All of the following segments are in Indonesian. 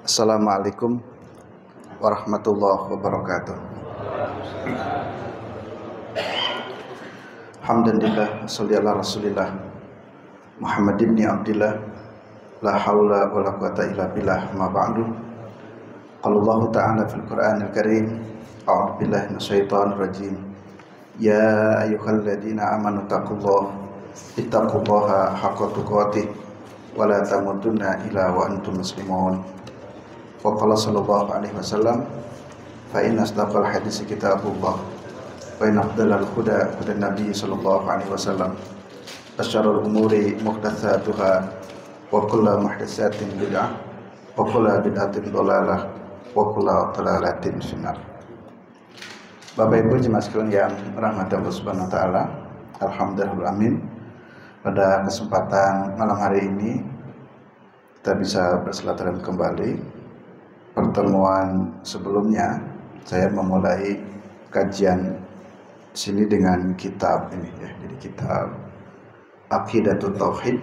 Assalamualaikum warahmatullahi wabarakatuh. Alhamdulillah, sholli ala rasulillah Muhammad ibn Abdillah, la haula wa la quwata illa billah, ma ba'du. Qala Allah ta'ala fil Qur'anil Karim, a'udzu billahi minasyaitonir rajim. Ya ayyuhalladzina amanu ittaqullaha haqqa tuqatih wa la tamutunna illa wa antum muslimun. Wa qala sallallahu alaihi wasallam, fa inna asdaqal hadits kitabullah wa inna afdalal huda hudan nabiy sallallahu alaihi wasallam. Asyarul umuri muhdatsatuha wa kullu muhdatsatin bid'ah wa kullu bid'atin dhalalah wa kullu dhalalatin finnar. Bapak Ibu jemaah sekalian yang rahmati Allah Subhanahu wa taala, alhamdulillah amin. Pada kesempatan malam hari ini kita bisa bersilaturahmi kembali. Pertemuan sebelumnya saya memulai kajian sini dengan kitab ini ya. Jadi kitab Aqidatut Tauhid.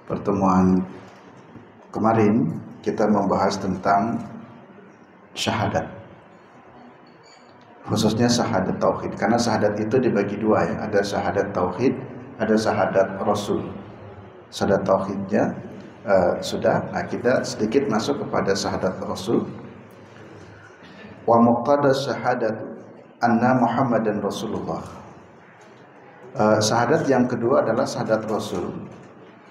Pertemuan kemarin kita membahas tentang syahadat. Khususnya syahadat tauhid, karena syahadat itu dibagi dua ya, ada syahadat tauhid, ada syahadat rasul. Syahadat tauhidnya sudah, nah kita sedikit masuk kepada syahadat rasul. Wa muqtada syahadat anna Muhammadan Rasulullah. Syahadat yang kedua adalah syahadat rasul,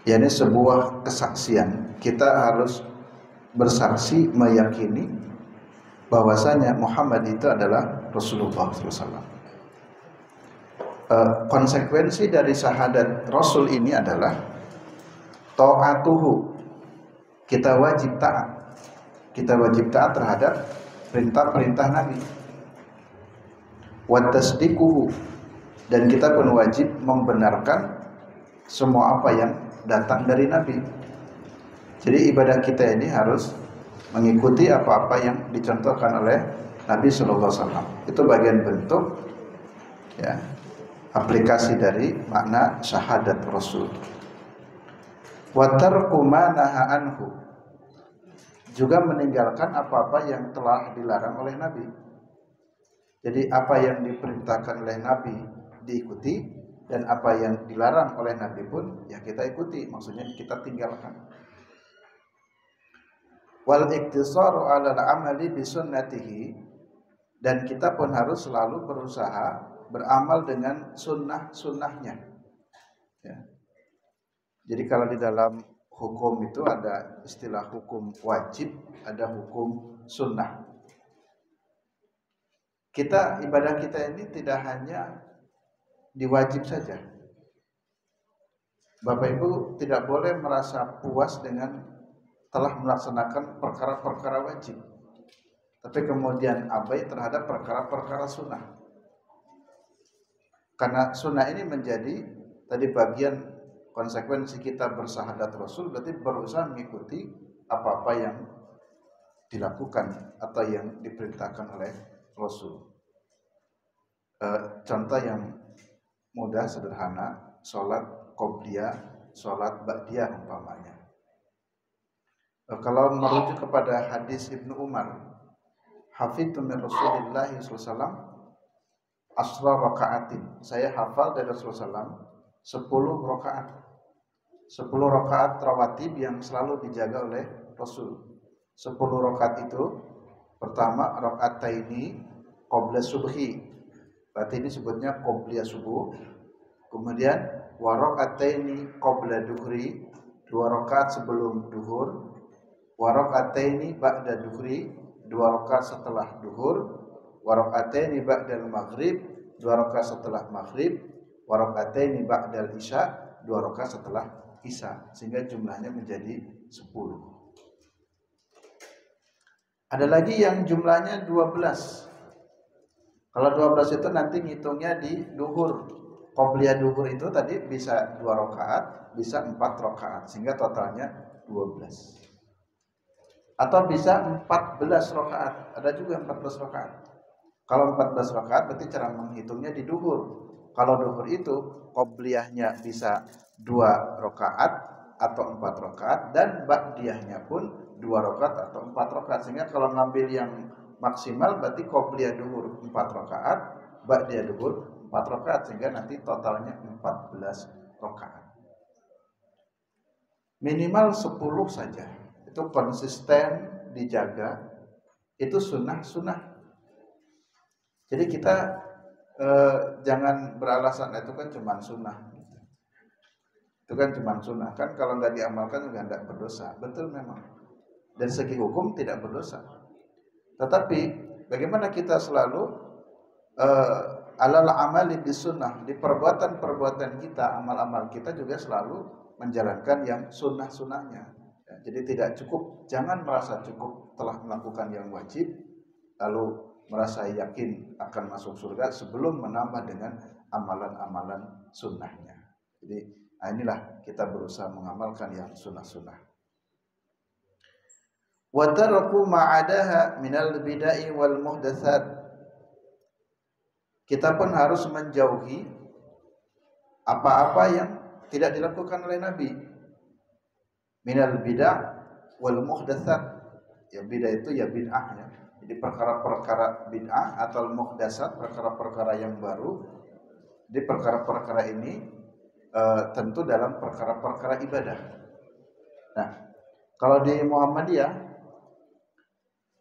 yakni sebuah kesaksian. Kita harus bersaksi meyakini bahwasanya Muhammad itu adalah Rasulullah SAW. Konsekuensi dari syahadat rasul ini adalah ta'atuhu, kita wajib taat. Kita wajib taat terhadap perintah-perintah Nabi. Wa tasdiquhu, dan kita pun wajib membenarkan semua apa yang datang dari Nabi. Jadi ibadah kita ini harus mengikuti apa-apa yang dicontohkan oleh Nabi sallallahu alaihi wasallam. Itu bagian bentuk ya, aplikasi dari makna syahadat rasul. Wa tarku ma naha anhu, juga meninggalkan apa-apa yang telah dilarang oleh Nabi. Jadi apa yang diperintahkan oleh Nabi diikuti, dan apa yang dilarang oleh Nabi pun ya kita ikuti, maksudnya kita tinggalkan. Wal iktisaru 'ala al-'amali bi sunnatihi, dan kita pun harus selalu berusaha beramal dengan sunnah-sunnahnya ya. Jadi kalau di dalam hukum itu ada istilah hukum wajib, ada hukum sunnah. Ibadah kita ini tidak hanya diwajib saja. Bapak Ibu tidak boleh merasa puas dengan telah melaksanakan perkara-perkara wajib, tapi kemudian abai terhadap perkara-perkara sunnah. Karena sunnah ini menjadi tadi bagian konsekuensi kita bersyahadat rasul, berarti berusaha mengikuti apa-apa yang dilakukan atau yang diperintahkan oleh rasul. Contoh yang mudah sederhana, sholat qobliyah, sholat ba'diyah umpamanya. Kalau merujuk kepada hadis Ibnu Umar, hafidtu min Rasulillah sallallahu alaihi wasallam asra raka'atin, saya hafal dari Rasulullah SAW 10 rakaat. 10 rakaat rawatib yang selalu dijaga oleh Rasul. 10 rakaat itu pertama rakaataini qabla subhi, berarti ini sebutnya qobliyah subuh. Kemudian wa rakaataini qabla duhri, 2 rakaat sebelum duhur. Wa rakaataini ba'da duhri, 2 rakaat setelah duhur. Wa rakaataini ba'dal maghrib, 2 rakaat setelah maghrib. Wa rakaataini ba'dal isya, 2 rakaat setelah isya, sehingga jumlahnya menjadi 10. Ada lagi yang jumlahnya 12. Kalau 12 itu nanti ngitungnya di duhur. Qobliyah duhur itu tadi bisa 2 rakaat, bisa 4 rakaat, sehingga totalnya 12. Atau bisa 14 rakaat, ada juga 14 rakaat. Kalau 14 rakaat berarti cara menghitungnya di duhur. Kalau duhur itu qobliyahnya bisa 2 rakaat atau 4 rakaat, dan ba'diyahnya pun 2 rakaat atau 4 rakaat. Sehingga kalau ngambil yang maksimal berarti qobliyah duhur 4 rakaat, ba'diyah duhur 4 rakaat, sehingga nanti totalnya 14 rakaat. Minimal 10 saja. Itu konsisten dijaga. Itu sunnah-sunnah. Jadi kita jangan beralasan itu kan cuma sunnah. Itu kan cuma sunnah. Kan kalau nggak diamalkan juga nggak berdosa. Betul memang. Dari segi hukum tidak berdosa. Tetapi bagaimana kita selalu alal amali bisunnah, di perbuatan-perbuatan kita, amal-amal kita juga selalu menjalankan yang sunnah-sunnahnya. Ya, jadi tidak cukup, jangan merasa cukup telah melakukan yang wajib lalu merasa yakin akan masuk surga sebelum menambah dengan amalan-amalan sunnahnya. Jadi inilah kita berusaha mengamalkan yang sunnah-sunnah. Wa taraku ma'adaha minal bidai wal muhdatsat. Kita pun harus menjauhi apa-apa yang tidak dilakukan oleh Nabi. Minal bid'ah wal muhdatsat. Ya bid'ah itu ya bid'ah ya. Jadi perkara-perkara bid'ah atau muhdatsat, perkara-perkara yang baru. Di perkara-perkara ini tentu dalam perkara-perkara ibadah. Nah, kalau di Muhammadiyah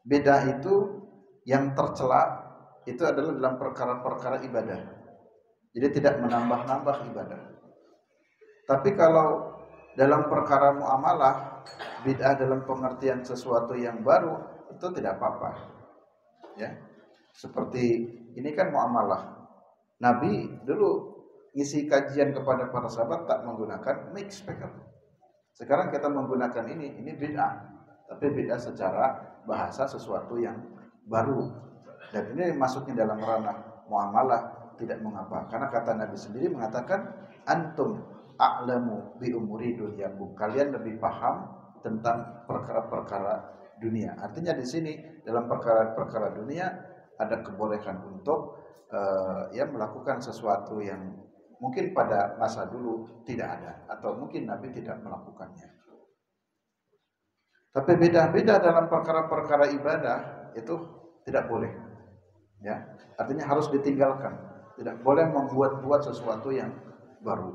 bid'ah itu yang tercela itu adalah dalam perkara-perkara ibadah. Jadi tidak menambah-nambah ibadah. Tapi kalau dalam perkara muamalah, bid'ah dalam pengertian sesuatu yang baru itu tidak apa-apa. Ya. Seperti ini kan muamalah. Nabi dulu ngisi kajian kepada para sahabat tak menggunakan mic speaker. Sekarang kita menggunakan ini bid'ah. Tapi bid'ah secara bahasa sesuatu yang baru. Dan ini masuknya dalam ranah muamalah, tidak mengapa. Karena kata Nabi sendiri mengatakan antum a'lamu bi umuri dunyakum. Kalian lebih paham tentang perkara-perkara dunia. Artinya di sini dalam perkara-perkara dunia ada kebolehan untuk melakukan sesuatu yang mungkin pada masa dulu tidak ada atau mungkin Nabi tidak melakukannya. Tapi beda-beda dalam perkara-perkara ibadah itu tidak boleh. Ya, artinya harus ditinggalkan. Tidak boleh membuat-buat sesuatu yang baru.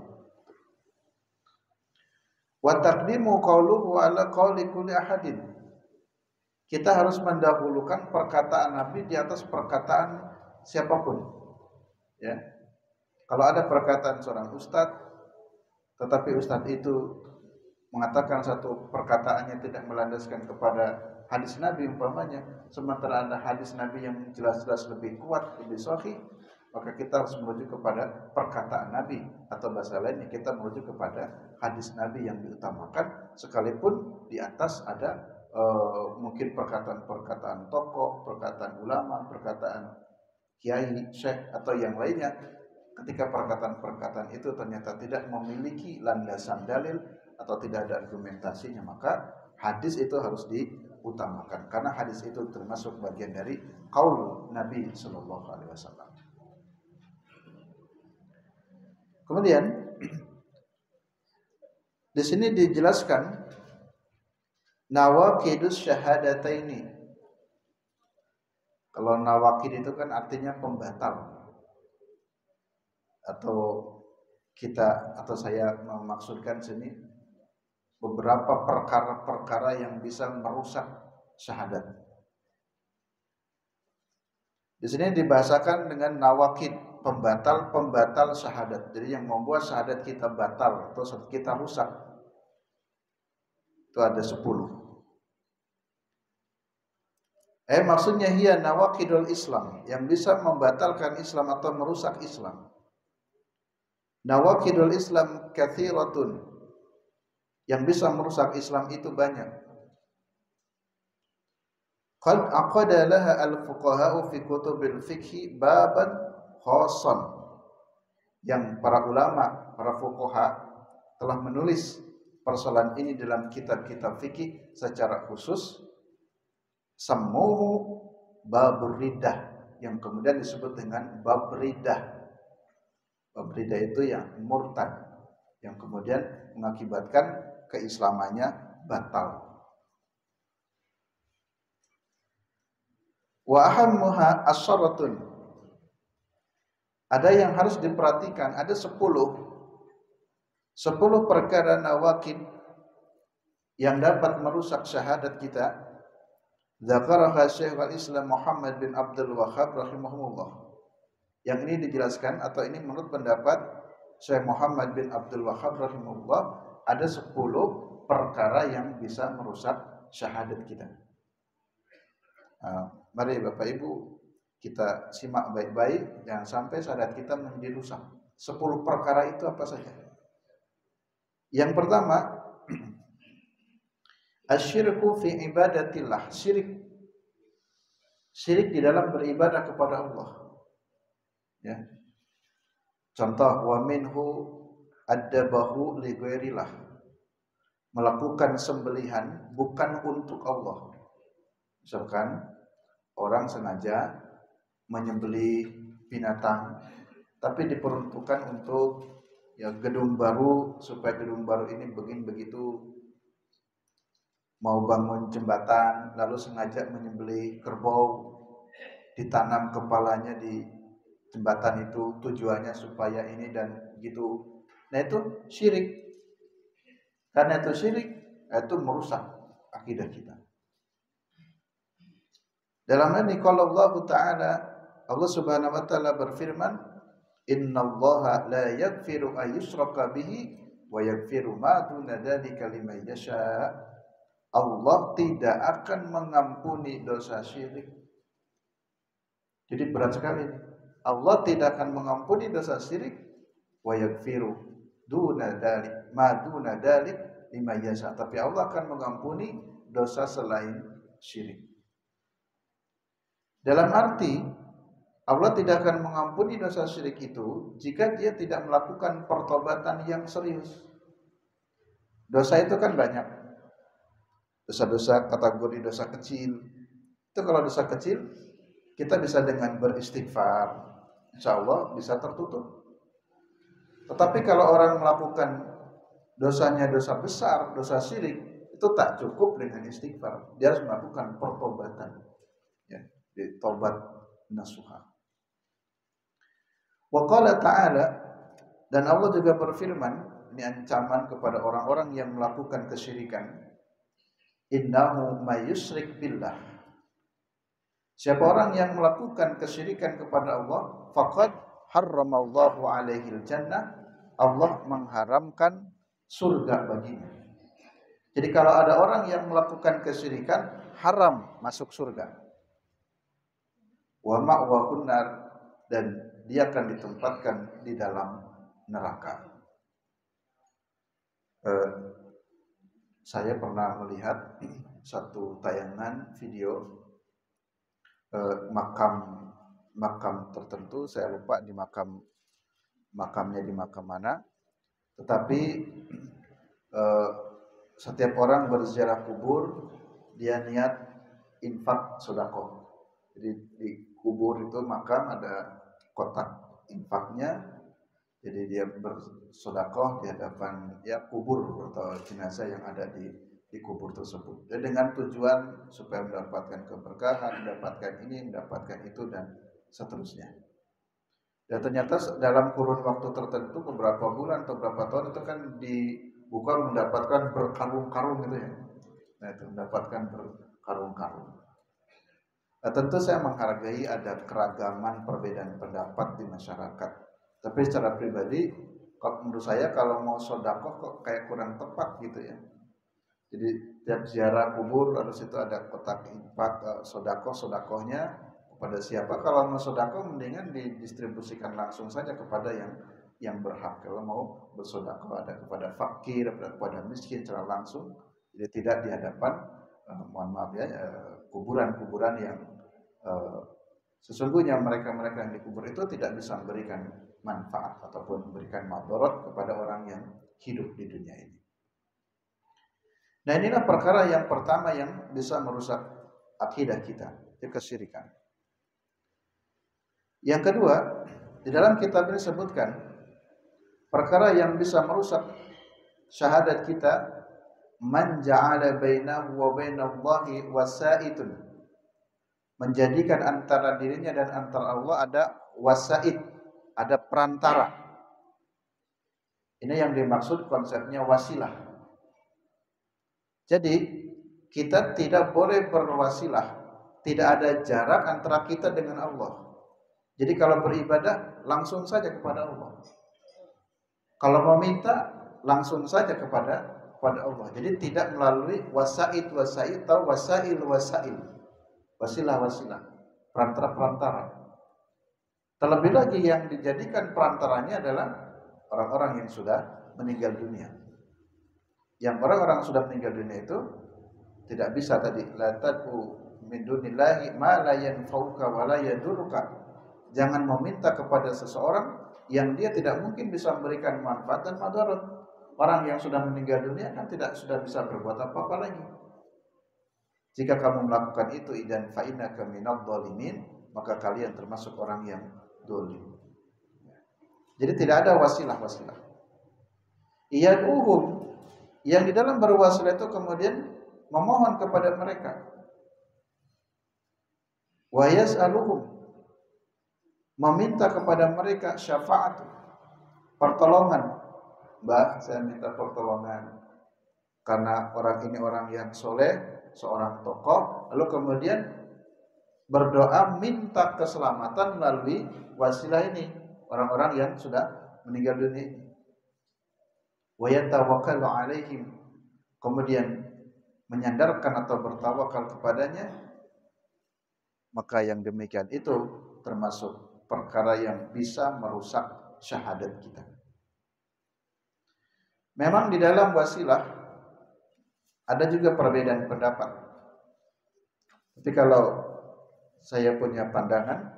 Wa taqdimu qawluhu ala qawli kulli ahadin. Kita harus mendahulukan perkataan Nabi di atas perkataan siapapun. Ya. Kalau ada perkataan seorang ustadz, tetapi ustadz itu mengatakan satu perkataannya tidak melandaskan kepada hadis Nabi umpamanya, sementara ada hadis Nabi yang jelas-jelas lebih kuat, lebih sahih, maka kita harus merujuk kepada perkataan Nabi, atau bahasa lainnya kita merujuk kepada hadis Nabi yang diutamakan, sekalipun di atas ada mungkin perkataan-perkataan tokoh, perkataan ulama, perkataan kiai, syekh atau yang lainnya. Ketika perkataan-perkataan itu ternyata tidak memiliki landasan dalil atau tidak ada argumentasinya, maka hadis itu harus diutamakan karena hadis itu termasuk bagian dari qaul Nabi sallallahu alaihi wasallam. Kemudian di sini dijelaskan nawaqidus syahadataini. Kalau nawaqid itu kan artinya pembatal. Atau saya memaksudkan sini beberapa perkara-perkara yang bisa merusak syahadat. Di sini dibahasakan dengan nawaqid, pembatal syahadat. Jadi yang membuat syahadat kita batal atau kita rusak. Itu ada 10. Maksudnya hiya nawaqidul Islam, yang bisa membatalkan Islam atau merusak Islam. Nawaqidul Islam katsiratun, yang bisa merusak Islam itu banyak. Qad aqada laha al-fuqaha'u fi kutubil fiqhi baban khassan, yang para ulama, para fuqaha telah menulis persoalan ini dalam kitab-kitab fikih secara khusus. Sammuhu babur riddah, yang kemudian disebut dengan bab riddah. Bab riddah itu yang murtad, yang kemudian mengakibatkan keislamannya batal. Wa ahammuha asyaratun. Ada yang harus diperhatikan, ada 10 perkara nawaqid yang dapat merusak syahadat kita. Dzakaraha Syekhul Islam Muhammad bin Abdul Wahhab rahimahullah. Yang ini dijelaskan atau ini menurut pendapat Syekh Muhammad bin Abdul Wahhab rahimahullah, ada 10 perkara yang bisa merusak syahadat kita. Mari Bapak Ibu kita simak baik-baik, jangan sampai syahadat kita menjadi rusak. 10 perkara itu apa saja? Yang pertama, asyirku fi ibadatillah, syirik di dalam beribadah kepada Allah. Ya. Contoh, wa minhu addabahu li ghairillah, melakukan sembelihan bukan untuk Allah. Misalkan orang sengaja menyembelih binatang tapi diperuntukkan untuk gedung baru, supaya gedung baru ini begini begitu, mau bangun jembatan lalu sengaja menyembelih kerbau, ditanam kepalanya di jembatan itu, tujuannya supaya ini dan gitu. Nah itu syirik. Karena itu syirik, itu merusak akidah kita. Dalam ini kalau Allah Ta'ala, Allah Subhanahu wa taala berfirman, "Innallaha la yaghfiru an yushraka bihi wa yaghfiru ma duna dzalika liman yasha." Allah tidak akan mengampuni dosa syirik. Jadi berat sekali. Allah tidak akan mengampuni dosa syirik, wa yaghfiru duna dzalik ma duna dzalik liman yasha. Tapi Allah akan mengampuni dosa selain syirik. Dalam arti Allah tidak akan mengampuni dosa syirik itu jika dia tidak melakukan pertobatan yang serius. Dosa itu kan banyak. Dosa-dosa kategori dosa kecil. Itu kalau dosa kecil kita bisa dengan beristighfar, insya Allah bisa tertutup. Tetapi kalau orang melakukan dosanya dosa besar, dosa syirik, itu tak cukup dengan istighfar. Dia harus melakukan pertobatan. Ya, tobat nasuha. Wa qala ta'ala, dan Allah juga berfirman, ini ancaman kepada orang-orang yang melakukan kesyirikan. Innahu may yusyrik billah. Siapa orang yang melakukan kesyirikan kepada Allah, faqad harramallahu alaihil jannah, Allah mengharamkan surga baginya. Jadi kalau ada orang yang melakukan kesyirikan, haram masuk surga. Wa ma'wahun nar, dan dia akan ditempatkan di dalam neraka. Saya pernah melihat satu tayangan video makam tertentu, saya lupa di makamnya di makam mana, tetapi setiap orang berziarah kubur dia niat infak sedekah. Jadi di kubur itu makam ada kotak infaknya, jadi dia bersedekah di hadapan kubur atau jenazah yang ada di kubur tersebut. Dan dengan tujuan supaya mendapatkan keberkahan, mendapatkan ini, mendapatkan itu, dan seterusnya. Dan ternyata dalam kurun waktu tertentu, beberapa bulan atau beberapa tahun, itu kan bukan mendapatkan berkarung-karung gitu ya. Nah itu mendapatkan berkarung-karung. Nah, tentu saya menghargai ada keragaman perbedaan pendapat di masyarakat. Tapi secara pribadi, menurut saya kalau mau sedekah kok kayak kurang tepat gitu ya. Jadi tiap ziarah kubur lalu situ ada kotak infak sedekahnya kepada siapa. Kalau mau sedekah mendingan didistribusikan langsung saja kepada yang berhak. Kalau mau bersedekah ada kepada fakir, kepada miskin secara langsung. Jadi tidak di hadapan kuburan-kuburan yang sesungguhnya mereka-mereka yang dikubur itu tidak bisa memberikan manfaat ataupun memberikan madarat kepada orang yang hidup di dunia ini. Nah inilah perkara yang pertama yang bisa merusak akidah kita, itu kesyirikan. Yang kedua, di dalam kitab ini disebutkan perkara yang bisa merusak syahadat kita, man ja'ala bainahu wa bainallahi wasa'itun, menjadikan antara dirinya dan antara Allah ada wasaid, ada perantara. Ini yang dimaksud konsepnya wasilah. Jadi kita tidak boleh berwasilah, tidak ada jarak antara kita dengan Allah. Jadi kalau beribadah langsung saja kepada Allah. Kalau meminta langsung saja kepada Allah. Jadi tidak melalui wasaid atau wasail. Wasilah, perantara. Terlebih lagi yang dijadikan perantaranya adalah orang-orang yang sudah meninggal dunia. Yang orang-orang sudah meninggal dunia itu tidak bisa tadi la tad'u min dunillahi ma la yanfa'uka wa la yadurruka. Jangan meminta kepada seseorang yang dia tidak mungkin bisa memberikan manfaat dan madarat. Orang yang sudah meninggal dunia kan sudah bisa berbuat apa-apa lagi. Jika kamu melakukan itu idan fa innaka minadh dhalimin, maka kalian termasuk orang yang zalim. Jadi tidak ada wasilah. Iyad'uhum, yang di dalam berwasilah itu kemudian memohon kepada mereka. Wa yas'aluhum, meminta kepada mereka syafaat, pertolongan. Mbak, saya minta pertolongan karena orang ini orang yang soleh, seorang tokoh, lalu kemudian berdoa minta keselamatan melalui wasilah ini, orang-orang yang sudah meninggal dunia. Wa yatawakkalu alaihim, kemudian menyandarkan atau bertawakal kepadanya, maka yang demikian itu termasuk perkara yang bisa merusak syahadat kita. Memang di dalam wasilah ada juga perbedaan pendapat. Tapi kalau saya punya pandangan,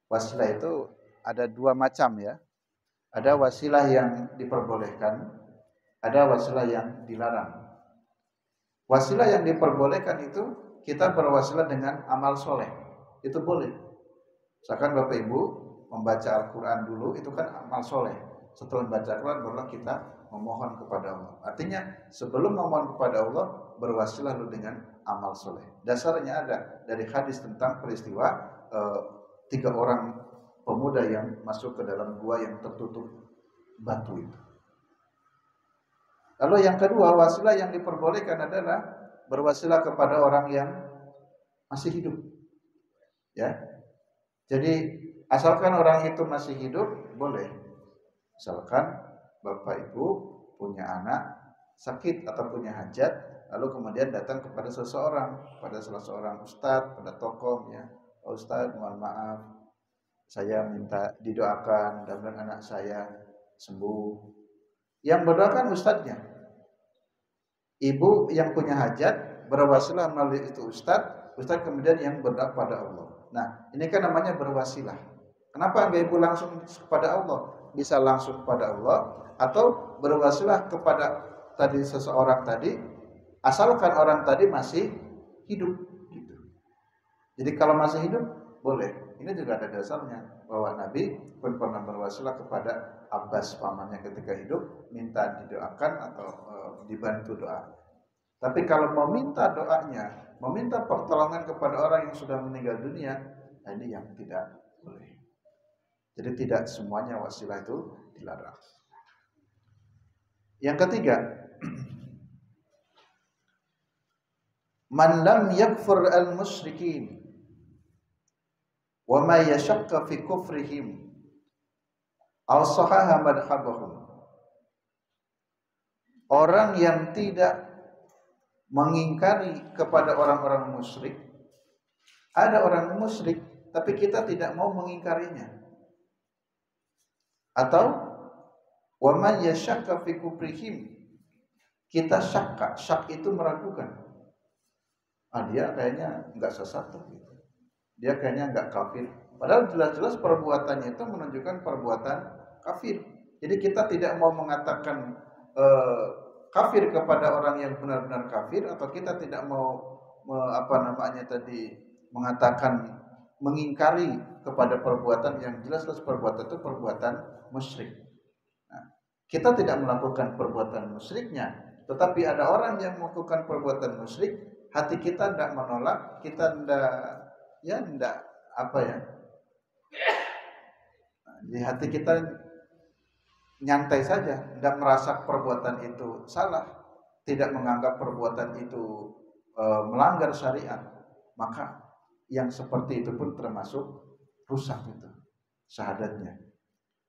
wasilah itu ada dua macam ya. Ada wasilah yang diperbolehkan, ada wasilah yang dilarang. Wasilah yang diperbolehkan itu kita berwasilah dengan amal soleh, itu boleh. Misalkan Bapak Ibu membaca Al-Quran dulu, itu kan amal soleh. Setelah membaca Al-Quran barulah kita memohon kepada Allah. Artinya sebelum memohon kepada Allah, berwasilah dulu dengan amal soleh. Dasarnya ada dari hadis tentang peristiwa 3 orang pemuda yang masuk ke dalam gua yang tertutup batu itu. Lalu yang kedua, wasilah yang diperbolehkan adalah berwasilah kepada orang yang masih hidup. Ya. Jadi asalkan orang itu masih hidup boleh. Misalkan Bapak Ibu punya anak sakit atau punya hajat, lalu kemudian datang kepada seseorang, pada salah seorang ustadz, pada tokoh ya. Ustadz, mohon maaf, saya minta didoakan dan anak saya sembuh. Yang berdoakan ustadznya. Ibu yang punya hajat berwasilah melalui itu ustadz kemudian yang berdoa pada Allah. Nah, ini kan namanya berwasilah. Kenapa enggak ibu langsung kepada Allah? Bisa langsung kepada Allah atau berwasilah kepada tadi seseorang tadi, asalkan orang tadi masih hidup gitu. Jadi kalau masih hidup boleh. Ini juga ada dasarnya bahwa Nabi pun pernah berwasilah kepada Abbas pamannya ketika hidup, minta didoakan atau dibantu doa. Tapi kalau meminta doanya, meminta pertolongan kepada orang yang sudah meninggal dunia, nah ini yang tidak boleh. Jadi tidak semuanya wasilah itu dilarang. Yang ketiga, man lam yakfur al-musyrikin wa ma yashaqqa fi kufrihim aw sahaha madhhabahum. Orang yang tidak mengingkari kepada orang-orang musyrik. Ada orang musyrik tapi kita tidak mau mengingkarinya. Atau wa man yashaqqa fi kufrihim, kita syak itu meragukan. Dia kayaknya enggak sesat tuh gitu. Dia kayaknya enggak kafir. Padahal jelas-jelas perbuatannya itu menunjukkan perbuatan kafir. Jadi kita tidak mau mengatakan kafir kepada orang yang benar-benar kafir, atau kita tidak mau mengatakan mengingkari kepada perbuatan yang jelas-jelas perbuatan itu perbuatan musyrik. Nah, kita tidak melakukan perbuatan musyriknya, tetapi ada orang yang melakukan perbuatan musyrik, hati kita tidak menolak, kita tidak ya enggak apa ya, di hati kita nyantai saja, tidak merasa perbuatan itu salah, tidak menganggap perbuatan itu melanggar syariat, maka yang seperti itu pun termasuk rusak itu syahadatnya.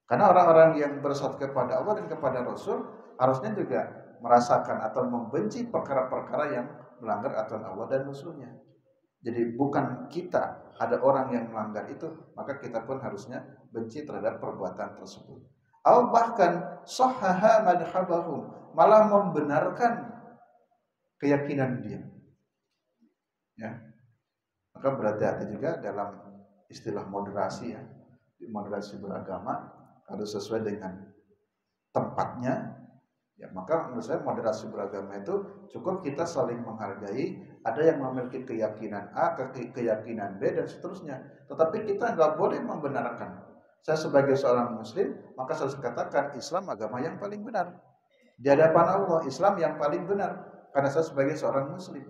Karena orang-orang yang bersatu kepada Allah dan kepada Rasul harusnya juga merasakan atau membenci perkara-perkara yang melanggar aturan Allah dan Rasulnya. Jadi bukan kita, ada orang yang melanggar itu, maka kita pun harusnya benci terhadap perbuatan tersebut. Atau bahkan sahhaha madhhabahum, malah membenarkan keyakinan dia. Ya. Maka berhati-hati juga dalam istilah moderasi ya. Moderasi beragama harus sesuai dengan tempatnya. Ya, maka menurut saya moderasi beragama itu cukup kita saling menghargai. Ada yang memiliki keyakinan A, keyakinan B dan seterusnya. Tetapi kita nggak boleh membenarkan. Saya sebagai seorang Muslim, maka saya katakan Islam agama yang paling benar. Di hadapan Allah, Islam yang paling benar. Karena saya sebagai seorang Muslim.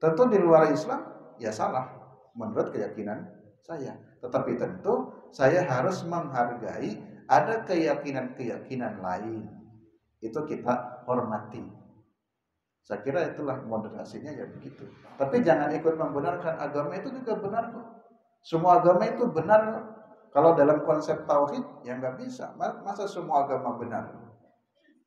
Tentu di luar Islam, ya salah menurut keyakinan saya. Tetapi tentu saya harus menghargai ada keyakinan-keyakinan lain. Itu kita hormati. Saya kira itulah moderasinya ya begitu. Tapi jangan ikut membenarkan agama itu juga benar kok. Semua agama itu benar. Kalau dalam konsep tauhid ya nggak bisa. Masa semua agama benar?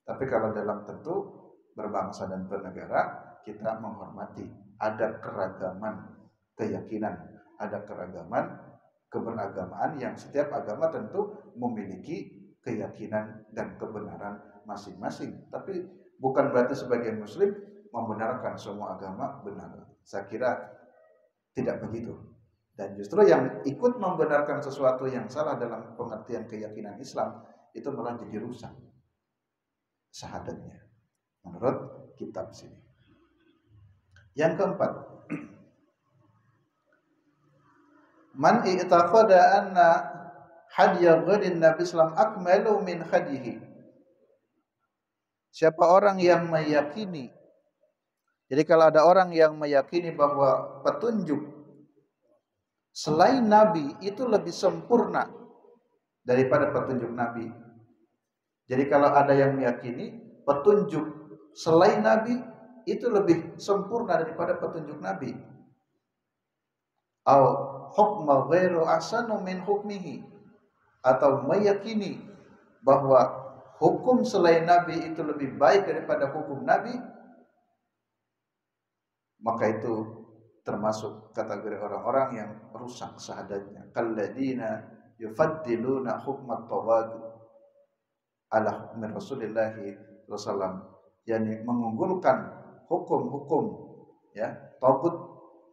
Tapi kalau dalam tentu berbangsa dan bernegara kita menghormati. Ada keragaman keyakinan, ada keragaman keberagamaan yang setiap agama tentu memiliki keyakinan dan kebenaran masing-masing. Tapi bukan berarti sebagai Muslim membenarkan semua agama benar. Saya kira tidak begitu. Dan justru yang ikut membenarkan sesuatu yang salah dalam pengertian keyakinan Islam itu malah jadi rusak syahadatnya menurut kitab sini. Yang keempat, man i'taqada anna hadiya ghairin Nabi sallallahu akmalu min hadihi. Siapa orang yang meyakini, jadi kalau ada orang yang meyakini bahwa petunjuk selain Nabi itu lebih sempurna daripada petunjuk Nabi. Jadi kalau ada yang meyakini petunjuk selain Nabi itu lebih sempurna daripada petunjuk Nabi. Au hukma ghairu ahsanu min hukmihi, atau meyakini bahwa hukum selain Nabi itu lebih baik daripada hukum Nabi, maka itu termasuk kategori orang-orang yang rusak syahadatnya. Kalladina yufaddiluna hukmat tawad ala hukmi Rasulillah sallallahu alaihi wasallam, yakni mengunggulkan hukum-hukum ya tagut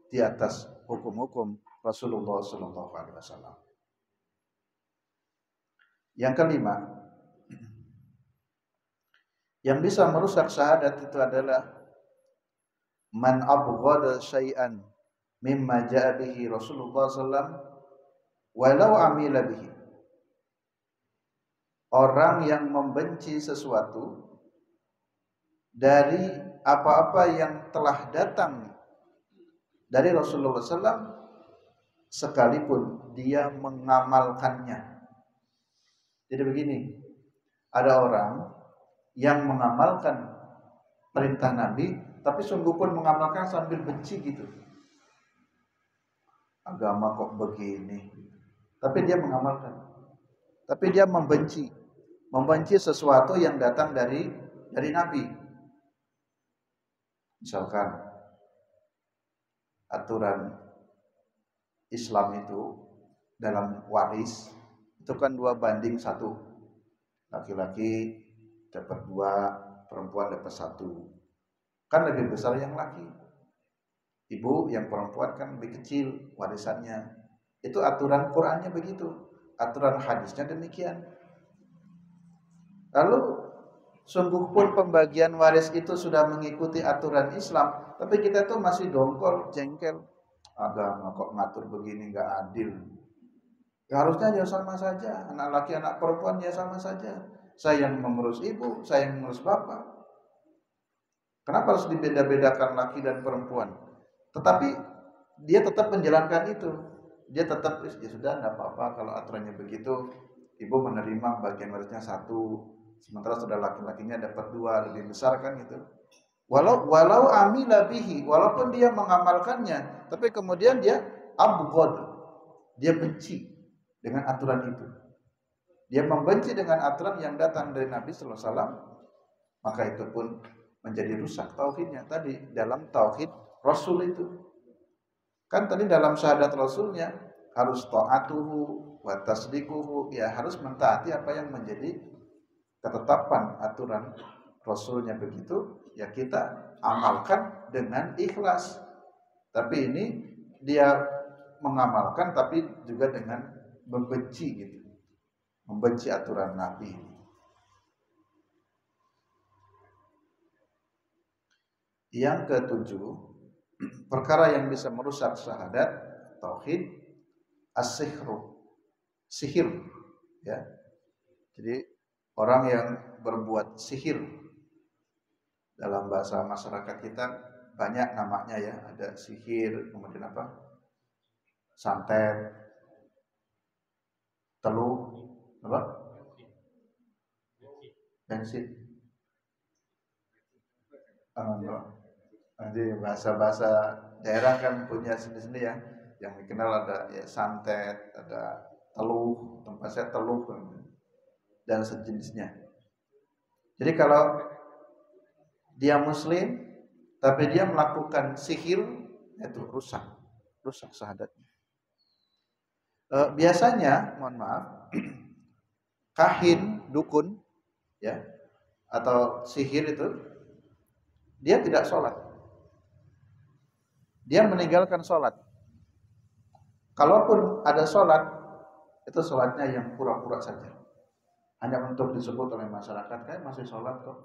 di atas hukum-hukum Rasulullah sallallahu alaihi wasallam. Yang kelima, yang bisa merusak syahadat itu adalah man abghada syai'an mimma ja'a bihi Rasulullah sallallahu alaihi wasallam walau amila bihi. Orang yang membenci sesuatu dari apa-apa yang telah datang dari Rasulullah SAW sekalipun dia mengamalkannya. Jadi begini, ada orang yang mengamalkan perintah Nabi, tapi sungguh pun mengamalkan sambil benci gitu. Agama kok begini, tapi dia mengamalkan. Tapi dia membenci sesuatu yang datang dari Nabi. Misalkan aturan Islam itu dalam waris itu kan 2:1. Laki-laki dapat 2, perempuan dapat 1. Kan lebih besar yang laki. Ibu yang perempuan kan lebih kecil warisannya. Itu aturan Qur'annya begitu. Aturan hadisnya demikian. Lalu sungguh pun pembagian waris itu sudah mengikuti aturan Islam, tapi kita tuh masih dongkol, jengkel. Agama kok ngatur begini, nggak adil. Ya harusnya ya sama saja, anak laki anak perempuan ya sama saja. Saya yang mengurus ibu, saya yang mengurus bapak. Kenapa harus dibeda-bedakan laki dan perempuan? Tetapi dia tetap menjalankan itu. Dia tetap, ya sudah enggak apa-apa kalau aturannya begitu, ibu menerima bagian warisnya satu, sementara saudara laki-lakinya dapat dua, lebih besar kan gitu. Walau amila bihi, walaupun dia mengamalkannya, tapi kemudian dia abghad, dia benci dengan aturan itu. Dia membenci dengan aturan yang datang dari Nabi sallallahu alaihi wasallam, maka itu pun menjadi rusak tauhidnya tadi dalam tauhid Rasul itu. Kan tadi dalam syahadat Rasulnya harus ta'atuhu wa tasdiquhu, ya harus mentaati apa yang menjadi ketetapan aturan Rasulnya begitu, ya kita amalkan dengan ikhlas. Tapi ini dia mengamalkan tapi juga dengan membenci gitu. Membenci aturan Nabi. Yang ketujuh, perkara yang bisa merusak syahadat tauhid as-sihru, sihir, ya. Jadi orang yang berbuat sihir, dalam bahasa masyarakat kita banyak namanya ya, ada sihir, kemudian apa? Santet, teluh, apa? Bensin. Nanti bahasa-bahasa daerah kan punya sendiri-sendiri ya. Yang dikenal ada ya santet, ada teluh, tempat saya teluh dan sejenisnya. Jadi kalau dia muslim tapi dia melakukan sihir, itu rusak syahadatnya. Biasanya, mohon maaf, kahin, dukun, ya, atau sihir itu dia tidak sholat, dia meninggalkan sholat. Kalaupun ada sholat, itu sholatnya yang pura-pura saja, hanya untuk disebut oleh masyarakat kayak masih sholat kok.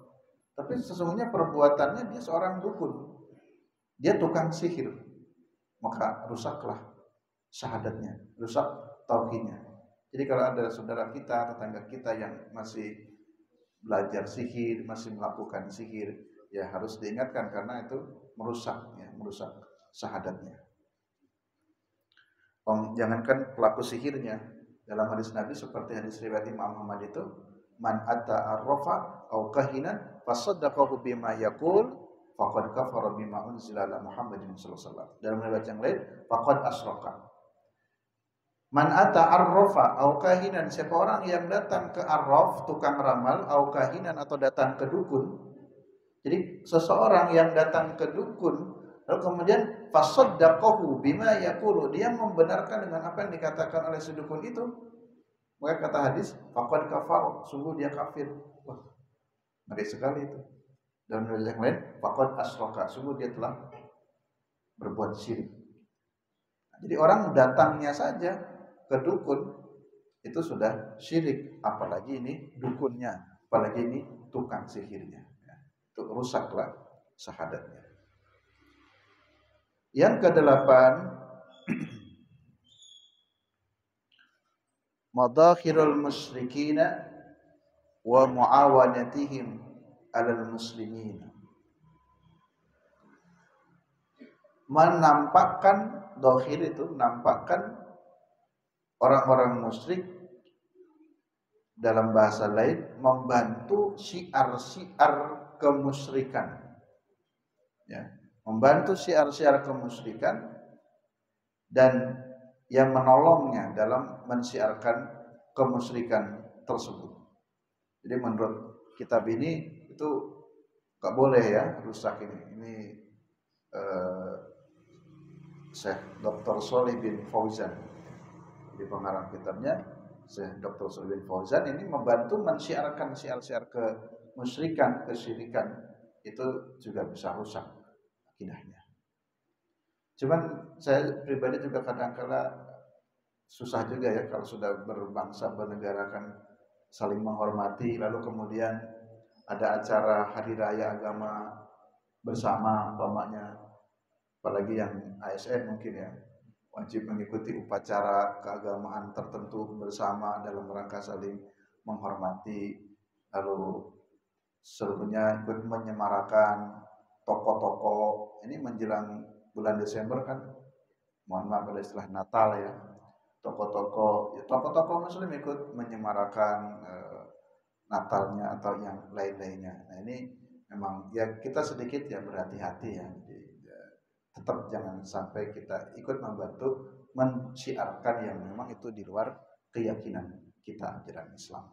Tapi sesungguhnya perbuatannya dia seorang dukun, dia tukang sihir, maka rusaklah syahadatnya, rusak tauhidnya. Jadi kalau ada saudara kita, tetangga kita yang masih belajar sihir, masih melakukan sihir, ya harus diingatkan karena itu merusak syahadatnya. Jangankan pelaku sihirnya, dalam hadis Nabi seperti hadis riwayat Imam Ahmad itu, man atta arrafa au kahinan fasaddaqahu bima yaqul faqad kafara bima unzila ala Muhammadin sallallahu alaihi wasallam. Dalam riwayat yang lain, faqad asyraka. Man ata arrafa au kahinan, siapa orang yang datang ke arraf, tukang ramal, au kahinan atau datang ke dukun. Jadi seseorang yang datang ke dukun lalu kemudian fasaddaqahu bima yaqulu, dia membenarkan dengan apa yang dikatakan oleh si dukun itu, maka kata hadis faqad kafar, sungguh dia kafir. Wah, ngeri sekali itu. Dalam riwayat yang lain faqad asyraka, sungguh dia telah berbuat syirik. Jadi orang datangnya saja ke dukun itu sudah syirik, apalagi ini dukunnya, apalagi ini tukang sihirnya. Itu rusaklah syahadatnya. Yang kedelapan, madakhirul musyrikina wa muawanatihim alal muslimin. Menampakkan, dohir itu menampakkan orang-orang musyrik, dalam bahasa lain membantu syiar-syiar kemusyrikan, ya, membantu syiar-syiar kemusyrikan dan yang menolongnya dalam mensiarkan kemusyrikan tersebut. Jadi menurut kitab ini itu gak boleh ya rusak ini. Ini Syekh Dr. Shalih bin Fauzan di pengarang kitabnya, Syekh Dr. Shalih bin Fauzan ini membantu mensiarkan syiar-syiar kemusyrikan, kesyirikan, itu juga bisa rusak akidahnya. Cuman saya pribadi juga kadang-kala susah juga ya kalau sudah berbangsa bernegara kan saling menghormati, lalu kemudian ada acara hari raya agama bersama umpamanya, apalagi yang ASN mungkin ya, wajib mengikuti upacara keagamaan tertentu bersama dalam rangka saling menghormati, lalu seluruhnya ikut menyemarakan tokoh-tokoh. Ini menjelang bulan Desember kan mohon maaf pada istilah Natal ya, tokoh-tokoh Muslim ikut menyemarakan Natalnya atau yang lain-lainnya. Nah ini memang ya kita sedikit ya berhati-hati ya. Jadi, ya, tetap jangan sampai kita ikut membantu mensiarkan yang memang itu di luar keyakinan kita ajaran Islam.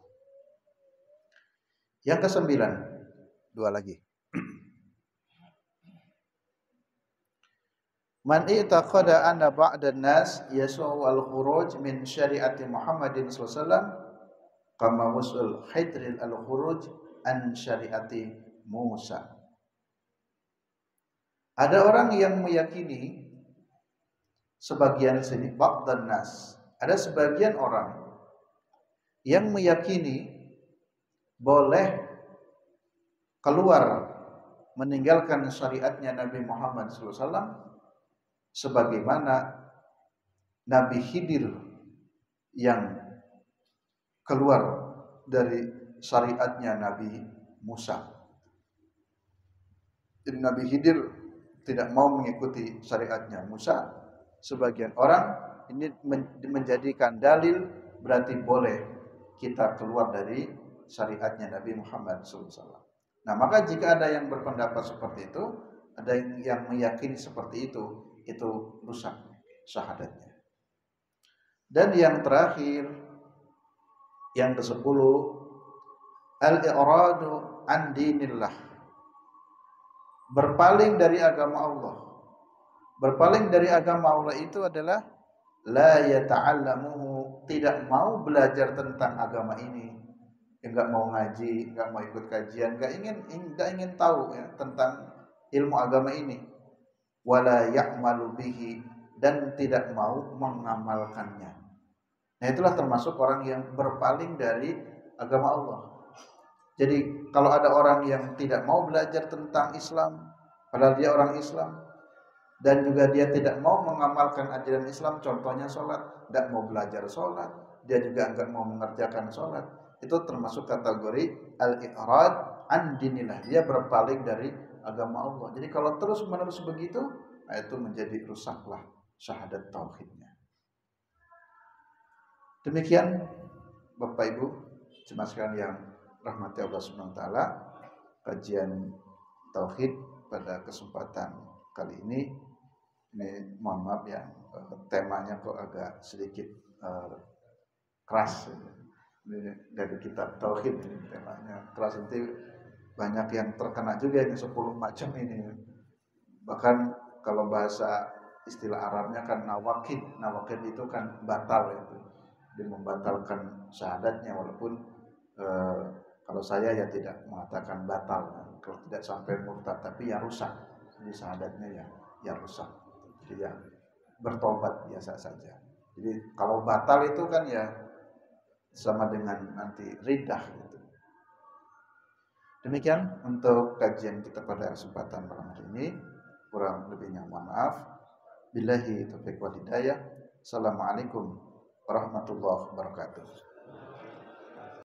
Yang kesembilan, dua lagi. Man i'taqada anna ba'dan nas yasu'u al-khuruj min syariati Muhammadin sallallahu alaihi wasallam kama wusul hidril al-khuruj an syariati Musa. Ada orang yang meyakini sebagian sini ba'dan nas. Ada sebagian orang yang meyakini boleh keluar meninggalkan syariatnya Nabi Muhammad SAW sebagaimana Nabi Khidir yang keluar dari syariatnya Nabi Musa. Dan Nabi Khidir tidak mau mengikuti syariatnya Musa. Sebagian orang ini menjadikan dalil berarti boleh kita keluar dari syariatnya Nabi Muhammad SAW. Nah, maka jika ada yang berpendapat seperti itu, ada yang meyakini seperti itu rusak syahadatnya. Dan yang terakhir, yang ke-10, al-i'radu an dinillah. Berpaling dari agama Allah. Berpaling dari agama Allah itu adalah la yata'allamuhu, tidak mau belajar tentang agama ini. Enggak mau ngaji, enggak mau ikut kajian, enggak ingin tahu ya tentang ilmu agama ini. Wala ya'malu bihi, dan tidak mau mengamalkannya. Nah, itulah termasuk orang yang berpaling dari agama Allah. Jadi kalau ada orang yang tidak mau belajar tentang Islam, padahal dia orang Islam, dan juga dia tidak mau mengamalkan ajaran Islam, contohnya sholat, tidak mau belajar sholat, dia juga enggak mau mengerjakan sholat, itu termasuk kategori al-i'rad an dinillah. Dia berpaling dari agama Allah. Jadi kalau terus-menerus begitu, nah itu menjadi rusaklah syahadat tauhidnya. Demikian Bapak Ibu jemaah sekalian yang rahmati Allah Subhanahu wa taala, kajian tauhid pada kesempatan kali ini. Ini mohon maaf ya, temanya kok agak sedikit keras. Ini dari kitab tauhid ini temanya keras, nanti banyak yang terkena juga ini 10 macam ini. Bahkan kalau bahasa istilah Arabnya kan nawakid. Nawakid itu kan batal itu. Dia membatalkan syahadatnya, walaupun kalau saya ya tidak mengatakan batal. Kalau tidak sampai murtad, tapi ya rusak. Jadi syahadatnya ya rusak. Jadi ya bertobat biasa saja. Jadi kalau batal itu kan ya sama dengan nanti riddah gitu. Demikian untuk kajian kita pada kesempatan malam hari ini. Kurang lebihnya mohon maaf. Billahi taufiq wal hidayah. Assalamualaikum warahmatullahi wabarakatuh.